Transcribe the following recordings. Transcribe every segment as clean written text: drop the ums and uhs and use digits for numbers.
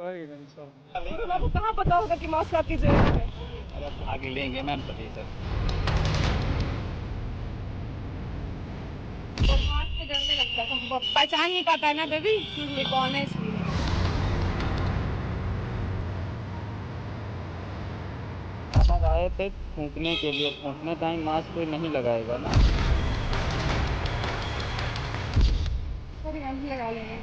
Sorry ma'am sorry. तो आपको कहाँ पता होगा कि मास्क आपकी जेब में है? अरे अब आगे लेंगे मैम तभी सर। तो मास्क से डरने लगता है तो पहचान नहीं पाता है ना बेबी कि ये कौन है इसलिए। हम आए थे फूंकने के लिए, फूंकने टाइम मास्क कोई नहीं लगाएगा ना। सॉरी हम भी लगा लेंगे।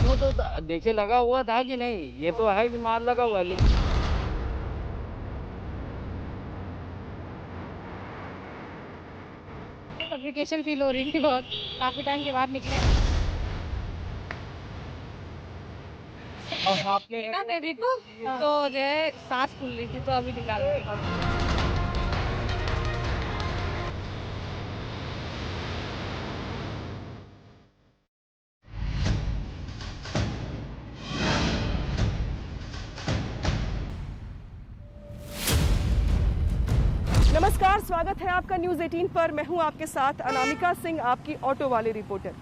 वो तो देखिए लगा हुआ था कि नहीं, ये तो है कि माल लगा हुआ है, लेकिन सफोकेशन फील हो रही थी बहुत, काफी टाइम के बाद निकले और आपने ना बेबी को तो जो है सांस फूल रही थी तो अभी निकाल रही थी। नमस्कार, स्वागत है आपका न्यूज़ 18 पर। मैं हूं आपके साथ अनामिका सिंह, आपकी ऑटो वाले रिपोर्टर।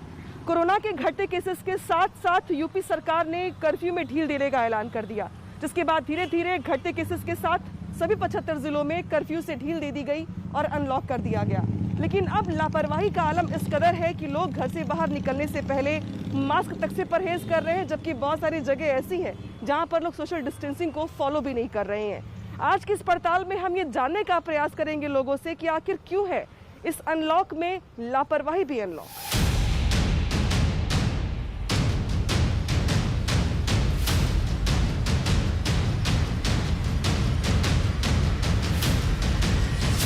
कोरोना के घटते केसेस के साथ साथ यूपी सरकार ने कर्फ्यू में ढील देने का ऐलान कर दिया, जिसके बाद धीरे धीरे घटते केसेस के साथ सभी 75 जिलों में कर्फ्यू से ढील दे दी गई और अनलॉक कर दिया गया। लेकिन अब लापरवाही का आलम इस कदर है कि लोग घर से बाहर निकलने से पहले मास्क तक से परहेज कर रहे हैं, जबकि बहुत सारी जगह ऐसी हैं जहां पर लोग सोशल डिस्टेंसिंग को फॉलो भी नहीं कर रहे हैं। आज की इस पड़ताल में हम ये जानने का प्रयास करेंगे लोगों से कि आखिर क्यों है इस अनलॉक में लापरवाही भी अनलॉक।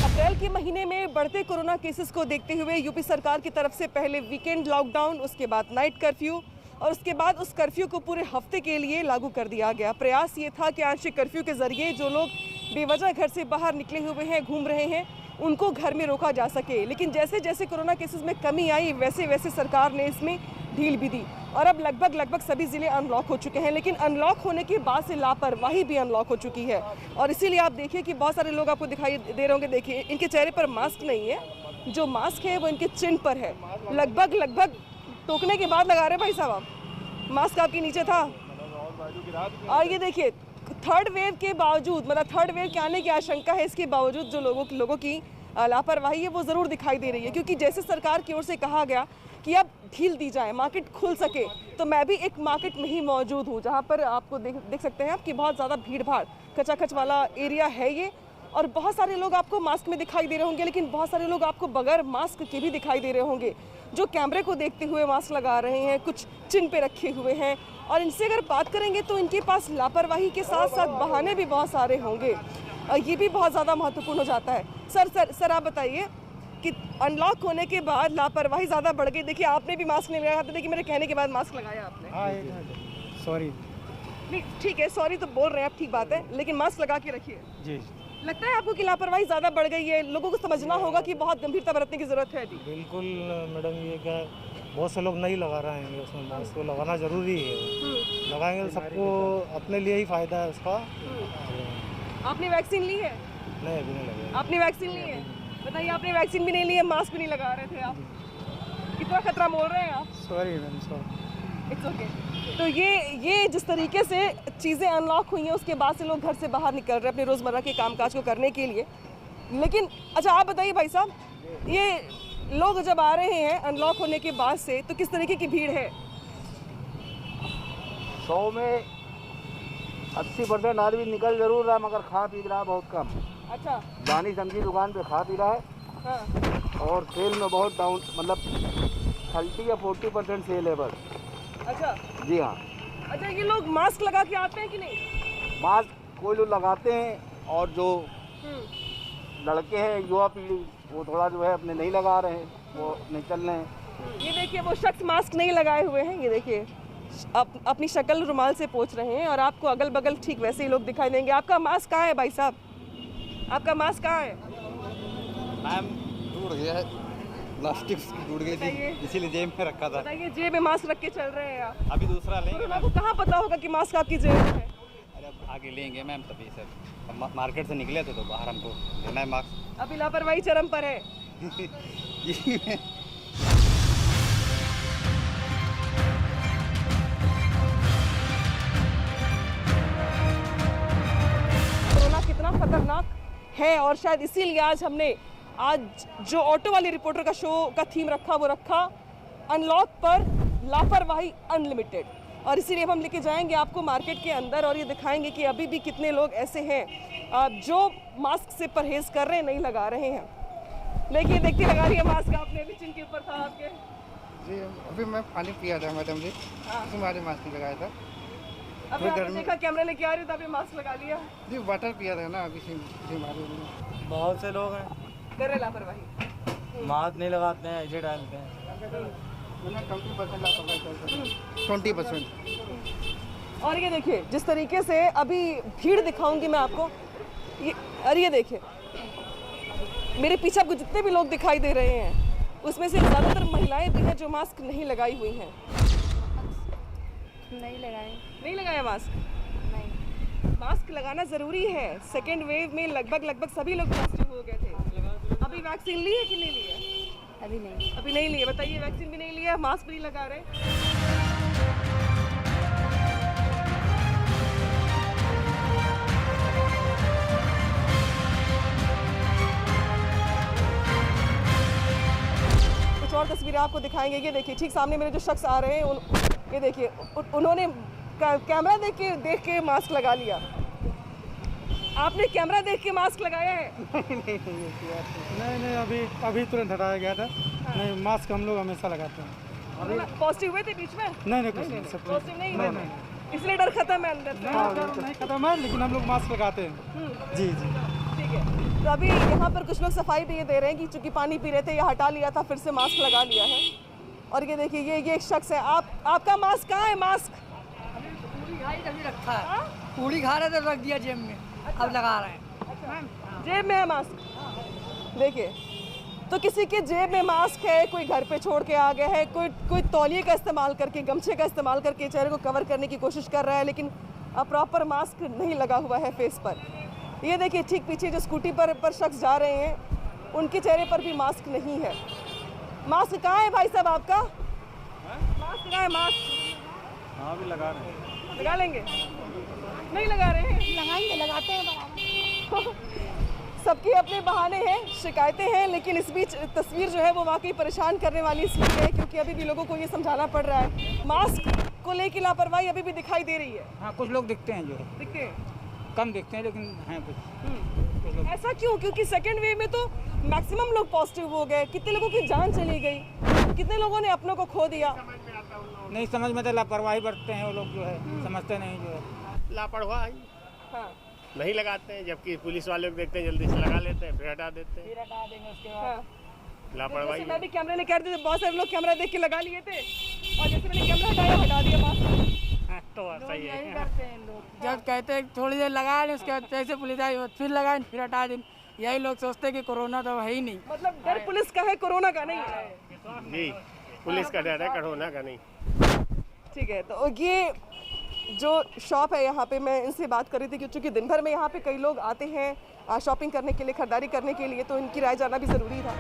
अप्रैल के महीने में बढ़ते कोरोना केसेस को देखते हुए यूपी सरकार की तरफ से पहले वीकेंड लॉकडाउन, उसके बाद नाइट कर्फ्यू और उसके बाद उस कर्फ्यू को पूरे हफ्ते के लिए लागू कर दिया गया। प्रयास ये था कि आंशिक कर्फ्यू के जरिए जो लोग बेवजह घर से बाहर निकले हुए हैं, घूम रहे हैं, उनको घर में रोका जा सके। लेकिन जैसे जैसे कोरोना केसेस में कमी आई, वैसे वैसे सरकार ने इसमें ढील भी दी और अब लगभग सभी ज़िले अनलॉक हो चुके हैं। लेकिन अनलॉक होने के बाद से लापरवाही भी अनलॉक हो चुकी है और इसीलिए आप देखिए कि बहुत सारे लोग आपको दिखाई दे रहे होंगे। देखिए, इनके चेहरे पर मास्क नहीं है, जो मास्क है वो इनके चिन्ह पर है। लगभग टोकने के बाद लगा रहे भाई साहब आप, मास्क आपके नीचे था। और ये देखिए, थर्ड वेव के बावजूद, मतलब थर्ड वेव के आने की आशंका है, इसके बावजूद जो लोगों की लापरवाही है वो ज़रूर दिखाई दे रही है। क्योंकि जैसे सरकार की ओर से कहा गया कि अब ढील दी जाए, मार्केट खुल सके, तो मैं भी एक मार्केट में ही मौजूद हूँ जहाँ पर आपको देख सकते हैं आप कि बहुत ज़्यादा भीड़ भाड़ खचाखच वाला एरिया है ये। और बहुत सारे लोग आपको मास्क में दिखाई दे रहे होंगे, लेकिन बहुत सारे लोग आपको बगैर मास्क के भी दिखाई दे रहे होंगे, जो कैमरे को देखते हुए मास्क लगा रहे हैं, कुछ चिन्ह पे रखे हुए हैं। और इनसे अगर बात करेंगे तो इनके पास लापरवाही के साथ साथ बहाने भी बहुत सारे होंगे, और ये भी बहुत ज़्यादा महत्वपूर्ण हो जाता है। सर आप बताइए कि अनलॉक होने के बाद लापरवाही ज़्यादा बढ़ गई। देखिए, आपने भी मास्क नहीं लगाया था, देखिए मेरे कहने के बाद मास्क लगाया आपने। सॉरी। नहीं ठीक है, सॉरी तो बोल रहे हैं आप, ठीक बात है, लेकिन मास्क लगा के रखिए। जी, लगता है आपको कि लापरवाही ज़्यादा बढ़ गई है? लोगों को समझना होगा कि बहुत गंभीरता बरतने की ज़रूरत है अभी। बिल्कुल मैडम, ये क्या बहुत से लोग नहीं लगा रहे हैं, उसमें मास्क को लगाना ज़रूरी है। लगाएंगे तो सबको अपने लिए ही फ़ायदा है उसका। आपने वैक्सीन ली है? नहीं, अभी नहीं लगा। आपने वैक्सीन ली है? बताइए, आपने वैक्सीन भी नहीं ली है, मास्क भी नहीं लगा रहे थे आप, कितना खतरा मोल रहे हैं आप? Sorry ma'am sorry. It's okay. तो ये जिस तरीके से चीज़ें अनलॉक हुई हैं, उसके बाद से लोग घर से बाहर निकल रहे हैं अपने रोज़मर्रा के कामकाज को करने के लिए। लेकिन अच्छा आप बताइए भाई साहब, ये लोग जब आ रहे हैं अनलॉक होने के बाद से, तो किस तरीके की भीड़ है? 100 में 80% आदमी निकल जरूर रहा है, मगर खा पी रहा है बहुत कम। अच्छा। जानी समझी दुकान पे खा पी रहा है। हाँ। और सेल में बहुत डाउन, मतलब 30 या 40% सेल है बस। अच्छा जी हाँ। अच्छा, ये लोग मास्क लगा के आते हैं कि नहीं? मास्क कोई लोग लगाते हैं, और जो लड़के हैं युवा पीढ़ी, वो थोड़ा जो है अपने नहीं लगा रहे हैं, वो नहीं चल रहे हैं। ये देखिए, वो शख्स मास्क नहीं लगाए हुए हैं, ये देखिए अपनी शक्ल रुमाल से पोंछ रहे हैं, और आपको अगल बगल ठीक वैसे ही लोग दिखाई देंगे। आपका मास्क कहाँ है भाई साहब? आपका मास्क कहाँ है? मैम टूट गया है, प्लास्टिक टूट गई थी, इसीलिए जेब में रखा था। बताइए, जेब में मास्क रख के चल रहे हैं आप? अभी दूसरा लेंगे। आपको कहाँ पता होगा कि मास्क आपकी जेब में है? अरे अब आगे लेंगे मैम तभी सर, हम मार्केट से निकले थे तो बाहर हमको लेना है मास्क। अभी लापरवाही चरम पर है। जी है और शायद इसीलिए आज जो ऑटो वाली रिपोर्टर का शो का थीम रखा वो रखा अनलॉक पर लापरवाही अनलिमिटेड। और इसीलिए हम लेके जाएंगे आपको मार्केट के अंदर और ये दिखाएंगे कि अभी भी कितने लोग ऐसे हैं जो मास्क से परहेज कर रहे हैं, नहीं लगा रहे हैं। देखिए देखती लगा रही है मास्क, आपने भी चिन के ऊपर था आपके। जी अभी मैं पानी पिया था मैडम जी, तुम्हारे मास्क नहीं लगाया था। अभी आपने देखा कैमरा लेके आ रहे तो आपने मास्क लगा लिया। जी वाटर पिया था ना अभी से। बहुत से लोग हैं कर रहे लापरवाही, मास्क नहीं लगाते हैं, ऐसे डालते हैं। 20%। और ये देखिए जिस तरीके से अभी भीड़ दिखाऊंगी मैं आपको, ये देखिए मेरे पीछे आपको जितने भी लोग दिखाई दे रहे हैं उसमें से ज़्यादातर महिलाएं भी हैं जो मास्क नहीं लगाई हुई हैं। नहीं लगाया मास्क। मास्क लगाना ज़रूरी है। सेकेंड वेव में लगभग सभी लोग पॉजिटिव हो गए थे। अभी वैक्सीन ली है कि नहीं ली है? अभी नहीं ली है। बताइए, वैक्सीन भी नहीं लिया, मास्क भी नहीं लगा रहे। कुछ और तस्वीरें आपको दिखाएंगे। ये देखिए ठीक सामने मेरे जो शख्स आ रहे हैं ये देखिए उन्होंने कैमरा देख के मास्क लगा लिया। आपने कैमरा देख के मास्क लगाया है? नहीं अभी तुरंत हटाया गया था। नहीं, मास्क हम लोग हमेशा लगाते हैं। पॉजिटिव हुए थे बीच में? नहीं कुछ नहीं, सब पॉजिटिव नहीं हुए, इसलिए डर खत्म है अंदर से। नहीं खत्म है, लेकिन हम लोग मास्क लगाते हैं। जी ठीक है। तो अभी यहाँ पर कुछ लोग सफाई भी ये दे रहे हैं कि चूंकि पानी पी रहे थे, ये हटा लिया था, फिर से मास्क लगा लिया है। और ये देखिए ये एक शख्स है। आपका मास्क कहाँ है? मास्क रखा है, पूरी खा रहे थे, रख दिया जेब में, अब लगा रहे हैं। जेब में है मास्क। देखिए तो किसी के जेब में मास्क है, कोई घर पे छोड़ के आ गया है, कोई तौलिए का इस्तेमाल करके, गमछे का इस्तेमाल करके चेहरे को कवर करने की कोशिश कर रहा है, लेकिन प्रॉपर मास्क नहीं लगा हुआ है फेस पर। ये देखिए ठीक पीछे जो स्कूटी पर शख्स जा रहे हैं उनके चेहरे पर भी मास्क नहीं है। मास्क कहाँ है भाई साहब आपका? मास्क कहाँ है? मास्क हाँ भी लगा रहे हैं। लगा लेंगे? नहीं लगा रहे हैं? लगाएंगे, लगाते हैं। सबके अपने बहाने हैं, शिकायतें हैं, लेकिन इस बीच तस्वीर जो है वो वाकई परेशान करने वाली इसलिए है क्योंकि अभी भी लोगों को ये समझाना पड़ रहा है। मास्क को लेकर लापरवाही अभी भी दिखाई दे रही है। हाँ कुछ लोग दिखते हैं, जो है दिखते हैं, कम दिखते हैं लेकिन हैं कुछ। ऐसा क्यों? क्योंकि सेकेंड वेव में तो मैक्सिमम लोग पॉजिटिव हो गए, कितने लोगों की जान चली गई, कितने लोगों ने अपनों को खो दिया। नहीं समझ में तो लापरवाही बरतते हैं वो लोग, जो है समझते नहीं, जो है लापरवाही हाँ नहीं लगाते हैं, जबकि पुलिस वाले को देखते हैं जल्दी से लगा लेते हैं, फिर हटा देते हैं। हाँ। लापरवाही जैसे मैं भी कैमरे लेकर दी बहुत सारे लोग कैमरा देख के लगा लिए थे और जैसे मैंने कैमरा हटाया हटा दिया मास्क। तो सही है। जब कहते हैं थोड़ी देर लगाए, उसके बाद जैसे पुलिस आई फिर लगाए, फिर हटा दें। यही लोग सोचते हैं कि कोरोना तो है ही नहीं। मतलब डर पुलिस का है, कोरोना का नहीं है। जी पुलिस का डर है, कोरोना का नहीं। ठीक है। तो ये जो शॉप है यहाँ पे मैं इनसे बात कर रही थी क्योंकि दिन भर में यहाँ पे कई लोग आते हैं शॉपिंग करने के लिए, खरीदारी करने के लिए, तो इनकी राय जानना भी ज़रूरी था।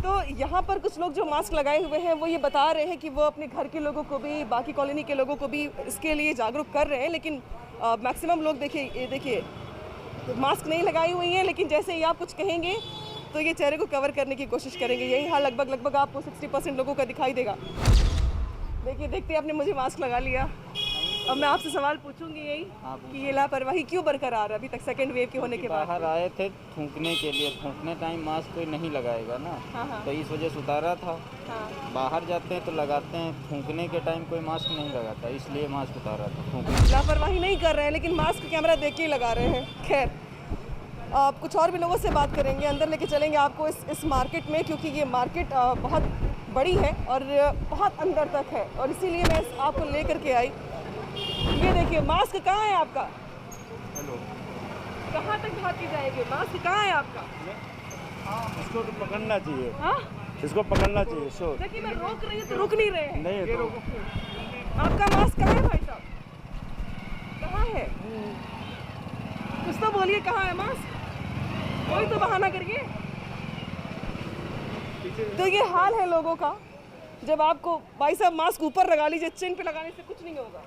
तो यहाँ पर कुछ लोग जो मास्क लगाए हुए हैं वो ये बता रहे हैं कि वो अपने घर के लोगों को भी, बाकी कॉलोनी के लोगों को भी इसके लिए जागरूक कर रहे हैं, लेकिन मैक्सिमम लोग देखिए मास्क नहीं लगाई हुई हैं, लेकिन जैसे ही आप कुछ कहेंगे तो ये चेहरे को कवर करने की कोशिश करेंगे। यही हाल लगभग आपको 60% लोगों का दिखाई देगा। देखिए देखते आपने मुझे मास्क लगा लिया। अब मैं आपसे सवाल पूछूंगी यही कि ये लापरवाही क्यों बरकरार है अभी तक सेकेंड वेव के होने के बाद? बाहर आए थे थूकने के लिए, थूकने टाइम मास्क कोई नहीं लगाएगा ना, हाँ। तो इस वजह से उतारा था। हाँ। बाहर जाते हैं तो लगाते हैं, थूकने के टाइम कोई मास्क नहीं लगाता, इसलिए मास्क उतारा था। थूकने लापरवाही नहीं कर रहे हैं, लेकिन मास्क कैमरा देख के ही लगा रहे हैं। खैर कुछ और भी लोगों से बात करेंगे, अंदर लेके चलेंगे आपको इस मार्केट में, क्योंकि ये मार्केट बहुत बड़ी है और बहुत अंदर तक है और इसीलिए मैं आपको ले करके आई। ये देखिए मास्क कहाँ है आपका? हेलो, कहाँ तक भागती जाएगी? मास्क कहाँ है आपका? इसको तो पकड़ना चाहिए। हाँ इसको पकड़ना चाहिए। शो देखिए मैं रोक रही हूँ तो रुक नहीं रहे हैं। नहीं तो आपका मास्क कहाँ है भाई साहब? कहाँ है? कुछ तो बोलिए, कहाँ है मास्क? कोई तो बहाना करिए। तो ये हाल है लोगों का जब आपको भाई साहब मास्क ऊपर लगा लीजिए, चिन पे लगाने से कुछ नहीं होगा।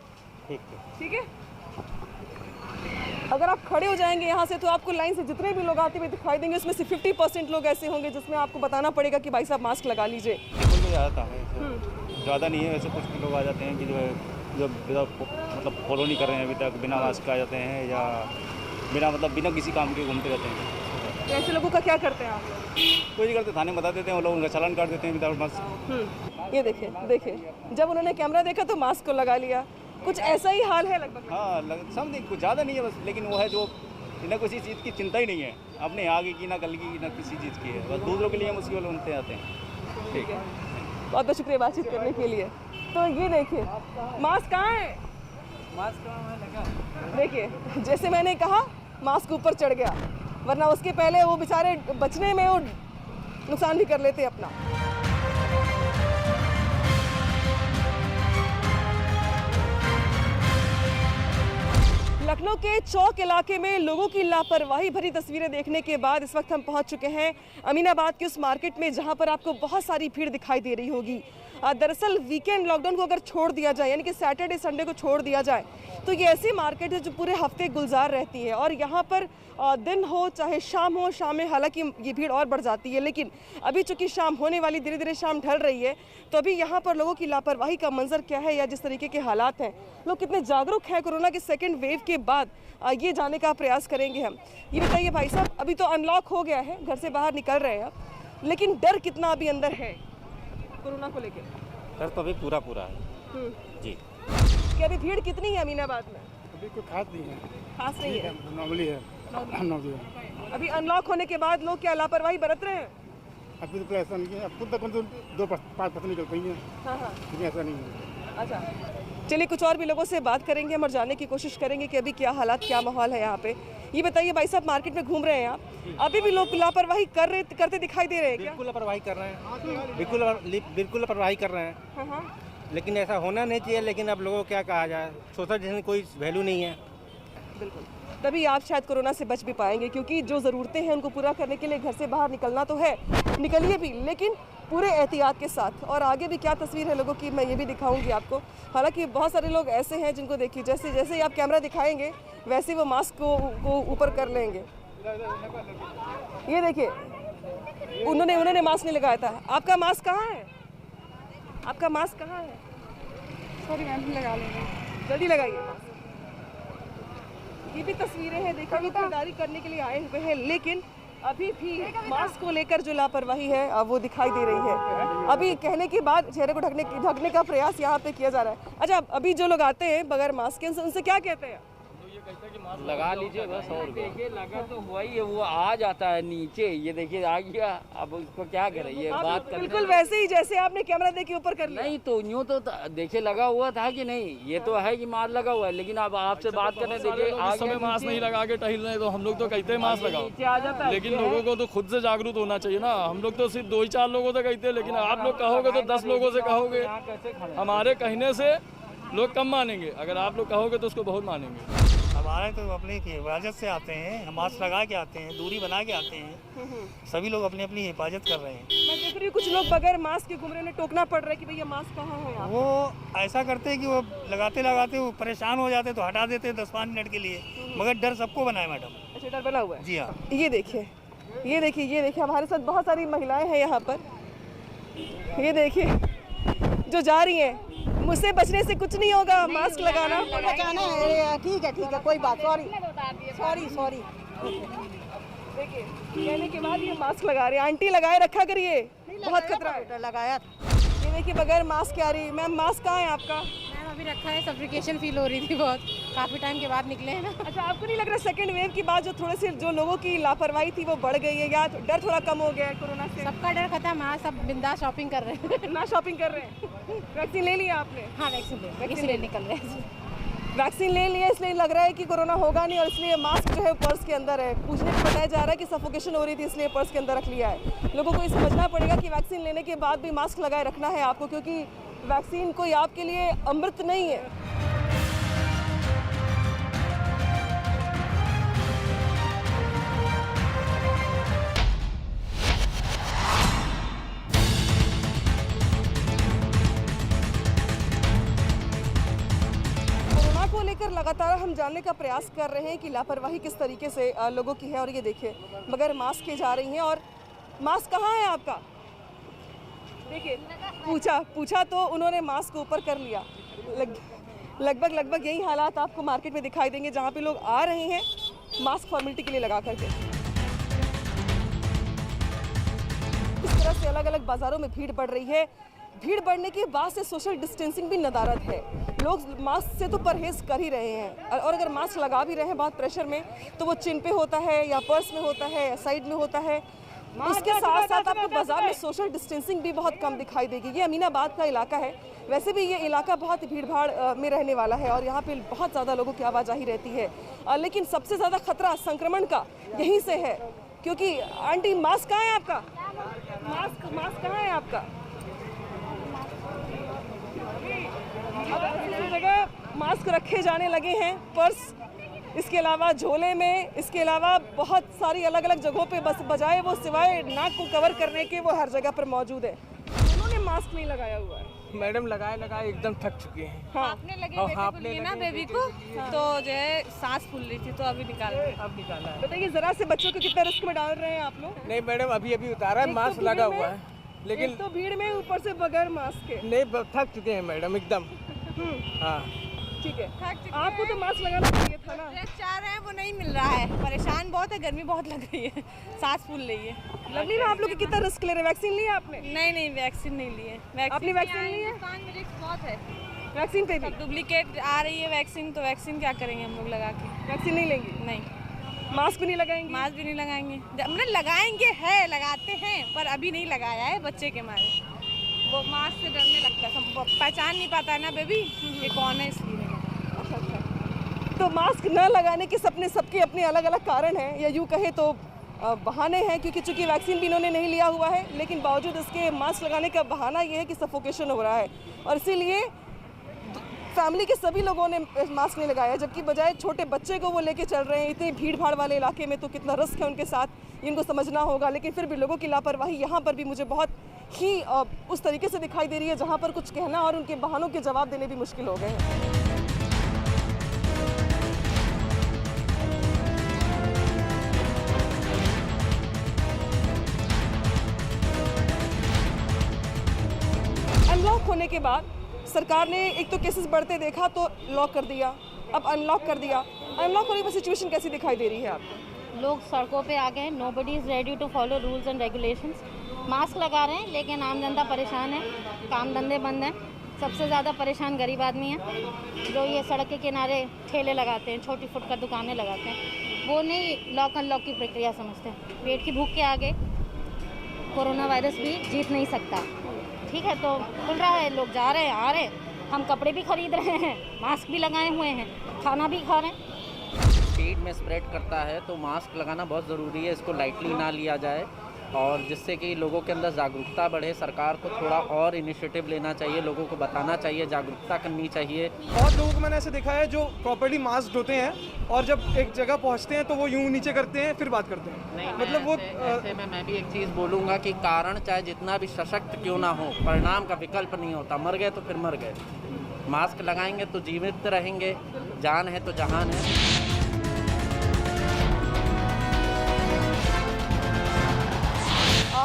ठीक है। ठीक है, अगर आप खड़े हो जाएंगे यहाँ से तो आपको लाइन से जितने भी लोग आते हुए दिखाई देंगे उसमें से 50% लोग ऐसे होंगे जिसमें आपको बताना पड़ेगा कि भाई साहब मास्क लगा लीजिए। बिल्कुल भी ज़्यादा है, ज़्यादा नहीं है वैसे। कुछ लोग आ जाते हैं कि जो है जो मतलब फॉलो नहीं कर रहे हैं अभी तक, बिना मास्क आ जाते हैं या बिना किसी काम के घूमते रहते हैं। तो ऐसे लोगों का क्या करते हैं आप लोग? कोई नहीं करते, थाने में बता देते हैं, वो लोग उनका चालान काट देते हैं विदाउट मास्क। ये देखिए देखिए, जब उन्होंने कैमरा देखा तो मास्क को लगा लिया। कुछ ऐसा ही हाल है लगभग। हाँ, समथिंग कुछ ज़्यादा नहीं है बस, लेकिन वो है जो इन्हें किसी चीज़ की चिंता ही नहीं है, अपने आगे की ना कल की ना किसी चीज़ की है, बस दूसरों के लिए मुश्किल बनते आते हैं। ठीक है, बहुत बहुत शुक्रिया बातचीत करने के लिए। तो ये देखिए मास्क कहाँ है, मास्क कहाँ लगा? देखिए जैसे मैंने कहा मास्क ऊपर चढ़ गया, वरना उसके पहले वो बेचारे बचने में वो नुकसान भी कर लेते अपना। लखनऊ के चौक इलाके में लोगों की लापरवाही भरी तस्वीरें देखने के बाद इस वक्त हम पहुंच चुके हैं अमीनाबाद के उस मार्केट में जहां पर आपको बहुत सारी भीड़ दिखाई दे रही होगी। दरअसल वीकेंड लॉकडाउन को अगर छोड़ दिया जाए, यानी कि सैटरडे संडे को छोड़ दिया जाए, तो ये ऐसी मार्केट है जो पूरे हफ्ते गुलजार रहती है और यहाँ पर दिन हो चाहे शाम हो, शाम में हालांकि ये भीड़ और बढ़ जाती है, लेकिन अभी चूंकि शाम होने वाली, धीरे धीरे शाम ढल रही है, तो अभी यहाँ पर लोगों की लापरवाही का मंजर क्या है या जिस तरीके के हालात हैं, लोग कितने जागरूक हैं कोरोना के सेकेंड वेव के बाद, ये जानने का प्रयास करेंगे हम। ये बताइए भाई साहब, अभी तो अनलॉक हो गया है, घर से बाहर निकल रहे हैं आप, लेकिन डर कितना अभी अंदर है कोरोना को लेकर? डर तो अभी पूरा है जी। कि अभी भीड़ कितनी है अमीनाबाद में? अभी कोई खास नहीं है, खास नहीं है, नॉर्मली है। अभी अनलॉक होने के बाद लोग क्या लापरवाही बरत रहे हैं? अभी तो ऐसा नहीं है, अब खुद तक 2-5% निकल गई है, हाँ हाँ, लेकिन ऐसा नहीं है। अच्छा चलिए कुछ और भी लोगों से बात करेंगे हम और जानने की कोशिश करेंगे कि अभी क्या हालात, क्या माहौल है यहाँ पे। ये बताइए भाई साहब, मार्केट में घूम रहे हैं आप, अभी भी लोग लापरवाही करते दिखाई दे रहे हैं क्या? बिल्कुल लापरवाही कर रहे हैं, बिल्कुल लापरवाही कर रहे हैं, हाँ हाँ, लेकिन ऐसा होना नहीं चाहिए। लेकिन अब लोगों को क्या कहा जाए, सोशल डिस्टेंस कोई वैल्यू नहीं है। बिल्कुल, तभी आप शायद कोरोना से बच भी पाएंगे, क्योंकि जो ज़रूरतें हैं उनको पूरा करने के लिए घर से बाहर निकलना तो है, निकलिए भी, लेकिन पूरे एहतियात के साथ। और आगे भी क्या तस्वीर है लोगों की, मैं ये भी दिखाऊंगी आपको। हालांकि बहुत सारे लोग ऐसे हैं जिनको देखिए, जैसे जैसे ही आप कैमरा दिखाएंगे वैसे ही वो मास्क को ऊपर कर लेंगे। ये देखिए, उन्होंने मास्क नहीं लगाया था। आपका मास्क कहाँ है? आपका मास्क कहाँ है? सॉरी मैम, लगा लेंगे, जल्दी लगाइए। ये भी तस्वीरें हैं, देखिए लोग खरीदारी करने के लिए आए हुए हैं, लेकिन अभी भी मास्क को लेकर जो लापरवाही है वो दिखाई दे रही है। अभी कहने के बाद चेहरे को ढकने का प्रयास यहाँ पे किया जा रहा है। अच्छा, अभी जो लोग आते हैं बगैर मास्क के, उनसे क्या कहते हैं? लगा लीजिए बस, और देखिए लगा तो हुआ ही है, वो आ जाता है नीचे, ये देखिए आ गया, अब उसको क्या करें, ये बात कर बिल्कुल वैसे ही जैसे आपने कैमरा देके ऊपर कर लिया। नहीं तो यूँ तो देखिए लगा हुआ था कि नहीं, ये तो है कि मास्क लगा हुआ है, लेकिन अब आपसे बात करने देखिए इस समय मास्क नहीं लगा के टहल रहे हैं, तो हम लोग तो कहते हैं मास्क लगाओ, नीचे आ जाता है, लेकिन लोगों को तो खुद से जागरूक होना चाहिए ना। हम लोग तो सिर्फ 2-4 लोगों से कहते हैं, लेकिन आप लोग कहोगे तो 10 लोगों से कहोगे। हमारे कहने से लोग कम मानेंगे, अगर आप लोग कहोगे तो उसको बहुत मानेंगे। हमारे तो अपनी हिफाजत से आते हैं, मास्क लगा के आते हैं, दूरी बना के आते हैं, सभी लोग अपनी अपनी हिफाजत कर रहे हैं। मैं देख रही हूँ कुछ लोग बगैर मास्क के घूम रहे हैं, टोकना पड़ रहा है कि भैया मास्क कहाँ है यहाँ? वो ऐसा करते हैं कि वो लगाते वो परेशान हो जाते तो हटा देते हैं 10-5 मिनट के लिए, मगर डर सबको बना है मैडम। अच्छा, डर बना हुआ है? जी हाँ। ये देखिए, ये देखिए, ये देखिए, हमारे साथ बहुत सारी महिलाएं हैं यहाँ पर। ये देखिए जो जा रही हैं, मुझसे बचने से कुछ नहीं होगा, मास्क लगाना बचाना है। ठीक है कोई बात, सॉरी। देखिए कहने के बाद ये मास्क लगा रहे हैं। आंटी लगाए रखा करिए, बहुत खतरा है। लगाया। ये देखिए बगैर मास्क के आ रही। मैम मास्क कहाँ है आपका? मैम अभी रखा है, सफोकेशन फील हो रही थी बहुत, काफ़ी टाइम के बाद निकले हैं ना। अच्छा, आपको नहीं लग रहा सेकंड वेव के बाद जो थोड़े से जो लोगों की लापरवाही थी वो बढ़ गई है, या डर थोड़ा कम हो गया है कोरोना से? सबका डर खत्म है, सब बिंदास शॉपिंग कर रहे हैं। ना शॉपिंग कर रहे हैं। वैक्सीन ले लिया आपने? हाँ वैक्सीन ले निकल रहे हैं। वैक्सीन ले लिया, इसलिए लग रहा है कि कोरोना होगा नहीं, और इसलिए मास्क जो है पर्स के अंदर है। पूछने को बताया जा रहा है कि सफोकेशन हो रही थी इसलिए पर्स के अंदर रख लिया है। लोगों को ये समझना पड़ेगा कि वैक्सीन लेने के बाद भी मास्क लगाए रखना है आपको, क्योंकि वैक्सीन कोई आपके लिए अमृत नहीं है। हम जानने का प्रयास कर रहे हैं कि लापरवाही किस तरीके से लोगों की है। और ये देखिए बगैर मास्क के जा रही हैं। और मास्क कहाँ है आपका? देखिए पूछा तो उन्होंने मास्क ऊपर कर लिया। लगभग यही हालात आपको मार्केट में दिखाई देंगे जहाँ पे लोग आ रहे हैं मास्क फॉर्मेलिटी के लिए लगा करके। इस तरह से अलग अलग बाज़ारों में भीड़ बढ़ रही है। भीड़ बढ़ने के बाद से सोशल डिस्टेंसिंग भी नदारद है। लोग मास्क से तो परहेज कर ही रहे हैं, और अगर मास्क लगा भी रहे हैं बहुत प्रेशर में तो वो चिन पे होता है या पर्स में होता है या साइड में होता है। उसके साथ साथ आपको बाजार में सोशल डिस्टेंसिंग भी बहुत कम दिखाई देगी। ये अमीनाबाद का इलाका है, वैसे भी ये इलाका बहुत ही भीड़ भाड़ में रहने वाला है और यहाँ पे बहुत ज़्यादा लोगों की आवाजाही रहती है। लेकिन सबसे ज़्यादा खतरा संक्रमण का यहीं से है, क्योंकि आंटी मास्क कहाँ है आपका? मास्क कहाँ है आपका? अब जगह मास्क रखे जाने लगे हैं, पर्स, इसके अलावा झोले में, इसके अलावा बहुत सारी अलग अलग जगहों पे बस बजाय वो सिवाय नाक को कवर करने के वो हर जगह पर मौजूद है। उन्होंने मास्क नहीं लगाया हुआ है। मैडम लगाए एकदम थक चुके हैं। हाँ। आपने लगे ना बेबी को तो जो है सांस फूल रही थी तो अभी निकाला है। बताइए जरा से बच्चों को कितना रिस्क में डाल रहे हैं आप लोग? नहीं मैडम अभी उतारा है, मास्क लगा हुआ है, लेकिन तो भीड़ में ऊपर से बगैर मास्क के नहीं थक चुके हैं मैडम एकदम। हाँ ठीक है, आपको तो मास्क लगाना चाहिए था ना। चाह रहे हैं वो नहीं मिल रहा है, परेशान बहुत है, गर्मी बहुत लग रही है, सांस फूल रही है। लग नहीं रहा आप लोग कितना रिस्क ले रहे हैं? वैक्सीन लिया आपने? नहीं वैक्सीन नहीं लिए। आपने वैक्सीन ली है? रिस्क बहुत है वैक्सीन पे भी डुप्लीकेट आ रही है वैक्सीन, तो वैक्सीन क्या करेंगे हम लोग लगा के? वैक्सीन नहीं लेंगे? नहीं। मास्क भी नहीं लगाएंगे? मास्क भी नहीं लगाएंगे, मतलब लगाएंगे है, लगाते हैं पर अभी नहीं लगाया है बच्चे के मारे। वो मास्क से डरने लगता है, पहचान नहीं पाता है ना बेबी ये कौन है, इसलिए। तो मास्क न लगाने के सपने सबके अपने अलग अलग कारण हैं, या यूँ कहे तो बहाने हैं, क्योंकि चूंकि वैक्सीन भी इन्होंने नहीं लिया हुआ है, लेकिन बावजूद इसके मास्क लगाने का बहाना ये है कि सफोकेशन हो रहा है और इसीलिए फैमिली के सभी लोगों ने मास्क नहीं लगाया, जबकि बजाय छोटे बच्चे को वो लेके चल रहे हैं। इतनी भीड़ भाड़ वाले इलाके में तो कितना रिस्क है उनके साथ, इनको समझना होगा। लेकिन फिर भी लोगों की लापरवाही यहाँ पर भी मुझे बहुत ही उस तरीके से दिखाई दे रही है जहाँ पर कुछ कहना और उनके बहानों के जवाब देने भी मुश्किल हो गए हैं। अनलॉक होने के बाद सरकार ने एक तो केसेस बढ़ते देखा तो लॉक कर दिया, अब अनलॉक कर दिया। अनलॉक होने पर सिचुएशन कैसी दिखाई दे रही है आपको? लोग सड़कों पे आ गए, nobody is ready to follow rules and regulations. Mask लगा रहे हैं लेकिन आम जनता परेशान है, काम धंधे बंद हैं। सबसे ज़्यादा परेशान गरीब आदमी है जो ये सड़क के किनारे ठेले लगाते हैं, छोटी फुटकर दुकानें लगाते हैं। वो नहीं लॉक अनलॉक की प्रक्रिया समझते हैं। पेट की भूख के आगे कोरोना वायरस भी जीत नहीं सकता। ठीक है, तो खुल रहा है, लोग जा रहे हैं, आ रहे हैं, हम कपड़े भी खरीद रहे हैं, मास्क भी लगाए हुए हैं, खाना भी खा रहे हैं। पेट में स्प्रेड करता है तो मास्क लगाना बहुत ज़रूरी है, इसको लाइटली ना लिया जाए और जिससे कि लोगों के अंदर जागरूकता बढ़े। सरकार को थोड़ा और इनिशिएटिव लेना चाहिए, लोगों को बताना चाहिए, जागरूकता करनी चाहिए। बहुत लोगों को मैंने ऐसे देखा है जो प्रॉपर्ली मास्क होते हैं और जब एक जगह पहुंचते हैं तो वो यूं नीचे करते हैं फिर बात करते हैं। नहीं, मतलब वो ऐसे में मैं भी एक चीज़ बोलूँगा कि कारण चाहे जितना भी सशक्त क्यों ना हो, परिणाम का विकल्प नहीं होता। मर गए तो फिर मर गए, मास्क लगाएंगे तो जीवित रहेंगे, जान है तो जहान है।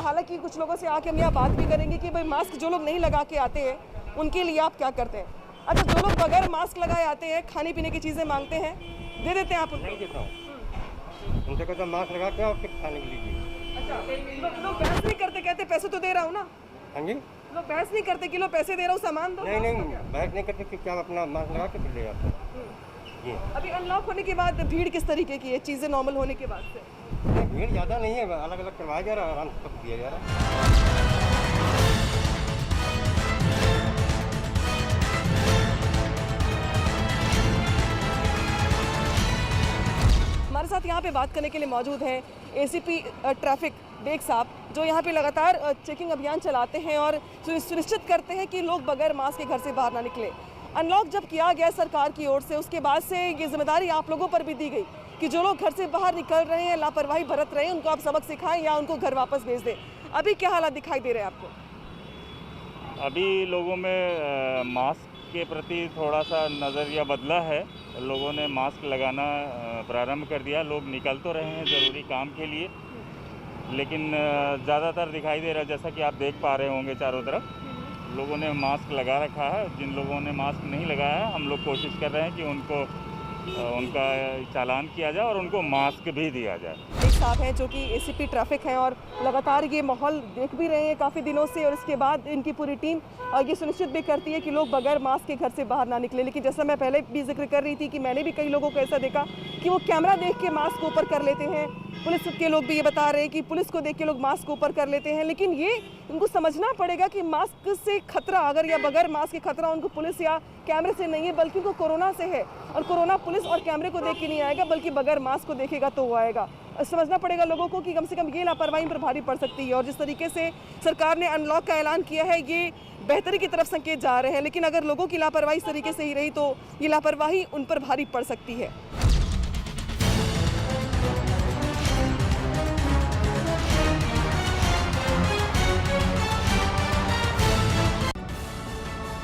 हालांकि कुछ लोगों से आके हम यहाँ बात भी करेंगे कि भाई मास्क जो लोग नहीं लगा के आते हैं उनके लिए आप क्या करते हैं। अच्छा, जो लोग बगैर मास्क लगाए आते हैं, खाने पीने की चीज़ें मांगते हैं, दे देते हैं आप उनको? नहीं देता हूँ, उनसे कहता मास्क लगा के और फिर खाने के लिए। अच्छा, लोग बहस नहीं करते, कहते पैसे तो दे रहा हूँ ना। हाँ जी, लोग बहस नहीं करते कि लो पैसे दे रहा हूँ सामान दो। नहीं बहस नहीं करते, क्या अपना मास्क लगा के फिर ले जाते हैं। जी, अभी अनलॉक होने के बाद भीड़ किस तरीके की है, चीज़ें नॉर्मल होने के बाद से? भीड़ ज़्यादा नहीं है, अलग अलग करवाया जा रहा है, आराम से सब दिया जा रहा है। हमारे साथ यहाँ पे बात करने के लिए मौजूद हैं एसीपी ट्रैफिक बेग साहब, जो यहाँ पे लगातार चेकिंग अभियान चलाते हैं और सुनिश्चित करते हैं कि लोग बगैर मास्क के घर से बाहर ना निकले। अनलॉक जब किया गया सरकार की ओर से, उसके बाद से ये जिम्मेदारी आप लोगों पर भी दी गई कि जो लोग घर से बाहर निकल रहे हैं, लापरवाही बरत रहे हैं, उनको आप सबक सिखाएं या उनको घर वापस भेज दें। अभी क्या हालात दिखाई दे रहे हैं आपको? अभी लोगों में मास्क के प्रति थोड़ा सा नज़रिया बदला है। लोगों ने मास्क लगाना प्रारंभ कर दिया। लोग निकल तो रहे हैं ज़रूरी काम के लिए, लेकिन ज़्यादातर दिखाई दे रहा है, जैसा कि आप देख पा रहे होंगे चारों तरफ लोगों ने मास्क लगा रखा है। जिन लोगों ने मास्क नहीं लगाया है, हम लोग कोशिश कर रहे हैं कि उनका चालान किया जाए और उनको मास्क भी दिया जाए। एक साहब हैं जो कि एसीपी ट्रैफिक हैं और लगातार ये माहौल देख भी रहे हैं काफ़ी दिनों से, और इसके बाद इनकी पूरी टीम ये सुनिश्चित भी करती है कि लोग बगैर मास्क के घर से बाहर ना निकले। लेकिन जैसा मैं पहले भी जिक्र कर रही थी कि मैंने भी कई लोगों को ऐसा देखा कि वो कैमरा देख के मास्क ऊपर कर लेते हैं। पुलिस के लोग भी ये बता रहे हैं कि पुलिस को देख के लोग मास्क ऊपर कर लेते हैं, लेकिन ये उनको समझना पड़ेगा कि मास्क से खतरा अगर या बगैर मास्क के खतरा उनको पुलिस या कैमरे से नहीं है, बल्कि उनको कोरोना से है। और कोरोना पुलिस और कैमरे को देख के नहीं आएगा, बल्कि बगैर मास्क को देखेगा तो वो आएगा। समझना पड़ेगा लोगों को कि कम से कम ये लापरवाही पर भारी पड़ सकती है। और जिस तरीके से सरकार ने अनलॉक का ऐलान किया है, ये बेहतरी की तरफ संकेत जा रहे हैं, लेकिन अगर लोगों की लापरवाही इस तरीके से ही रही तो ये लापरवाही उन पर भारी पड़ सकती है।